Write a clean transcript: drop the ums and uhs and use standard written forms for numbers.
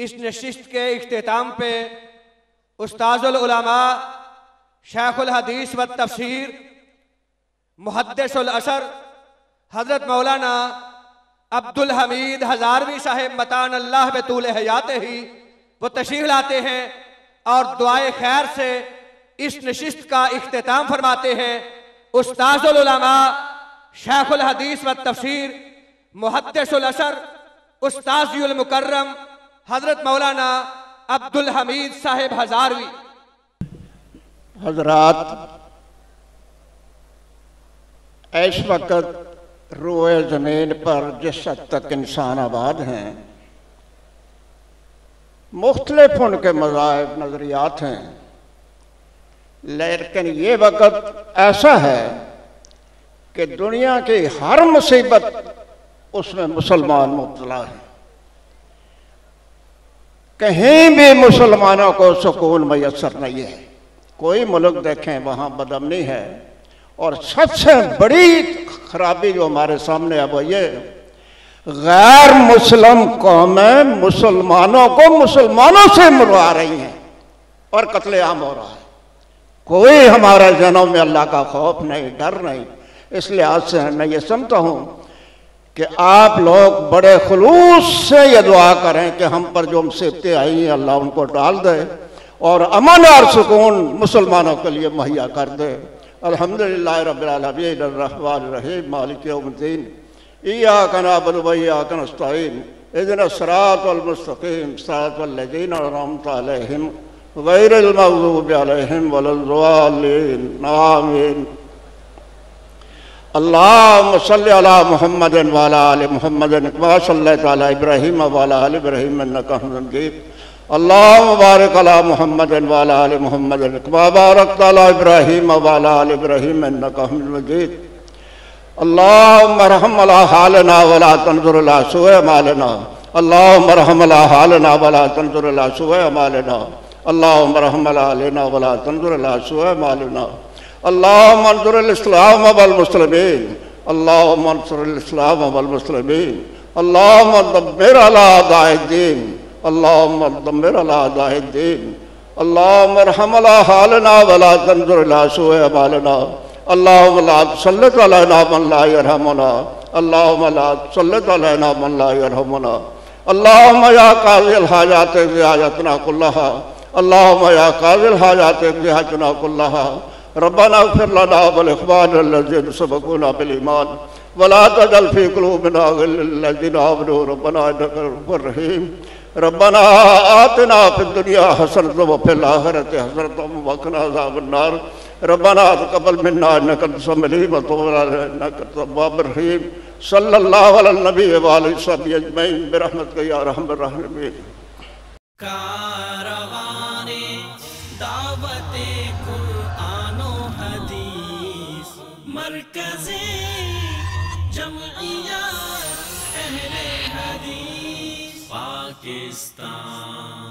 اس نشست کے اختتام پہ استاذ العلماء شیخ الحدیث و تفسیر محدث العصر حضرت مولانا عبد الحمید ہزاروی صاحب متان اللہ بطول حیاتہ ہی وہ تشریف لاتے ہیں اور دعائے خیر سے اس نشست کا اختتام فرماتے ہیں۔ استاذ العلماء شیخ الحدیث و تفسیر محدث العصر استاذی المکرم حضرت مولانا عبد الحمید صاحب ہزاروی۔ حضرات، اس وقت روئے زمین پر جس حد تک انسان آباد ہیں، مختلف ان کے مذاہب نظریات ہیں، لیکن یہ وقت ایسا ہے کہ دنیا کی ہر مصیبت اس میں مسلمان مبتلا ہے۔ کہیں بھی مسلمانوں کو سکون میسر نہیں ہے۔ کوئی ملک دیکھیں وہاں بدامنی ہے، اور سب سے بڑی خرابی جو ہمارے سامنے اب یہ غیر مسلم قومیں مسلمانوں کو مسلمانوں سے مروا رہی ہیں اور قتل عام ہو رہا ہے۔ کوئی ہمارے ذہنوں میں اللہ کا خوف نہیں، ڈر نہیں۔ اس لحاظ سے میں یہ سمجھتا ہوں کہ آپ لوگ بڑے خلوص سے یہ دعا کریں کہ ہم پر جو مصیبتیں آئی ہیں اللہ ان کو ٹال دے اور امن اور سکون مسلمانوں کے لیے مہیا کر دے۔ الحمدللہ رب العالمین الرحمن الرحیم مالک یوم الدین ایاک نعبد و ایاک نستعین اہدنا الصراط المستقیم صراط الذین انعمت علیہم غیر المغضوب علیہم ولا الضالین آمین۔ اللہم صلی علی محمد وعلی آل محمد کما صلیت علی ابراہیم وعلی آل ابراہیم انک حمید مجید۔ اللہم بارک علی محمد وعلی آل محمد کما بارکت علی ابراہیم وعلی آل ابراہیم انک حمید مجید۔ اللہم ارحم علی حالنا ولا تنظر الی سوء اعمالنا۔ اللہم ارحم علی حالنا ولا تنظر الی سوء اعمالنا۔ اللہم ارحم علی حالنا ولا تنظر الی سوء اعمالنا۔ اللہم انصر الاسلام والمسلمین۔ اللہم انصر الاسلام والمسلمین۔ اللہم دمر علی اعداء الدین۔ اللہم دمر علی اعداء الدین۔ اللہم ارحم علی حالنا ولا تنظر الی سوء اعمالنا۔ اللہم لا تسلط علینا من لا یرحمنا۔ اللہم لا تسلط علینا من لا یرحمنا۔ اللہم یا قاضی الحاجات اقضِ حاجتنا کلہا۔ اللہم یا قاضی الحاجات اقضِ حاجتنا کلہا۔ ربنا اغفر لنا ولإخواننا الذين سبقونا بالإيمان ولا تجعل في قلوبنا غلا للذين آمنوا ربنا إنك رؤوف رحيم۔ ربنا آتنا في الدنيا حسنة وفي الآخرة حسنة وقنا عذاب النار۔ ربنا تقبل منا إنك أنت السميع العليم وتب علينا إنك أنت التواب الرحيم۔ صلى الله على النبي وآله وصحبه أجمعين برحمتك يا أرحم الراحمين۔ مرکزی جمعیت اہل حدیث پاکستان۔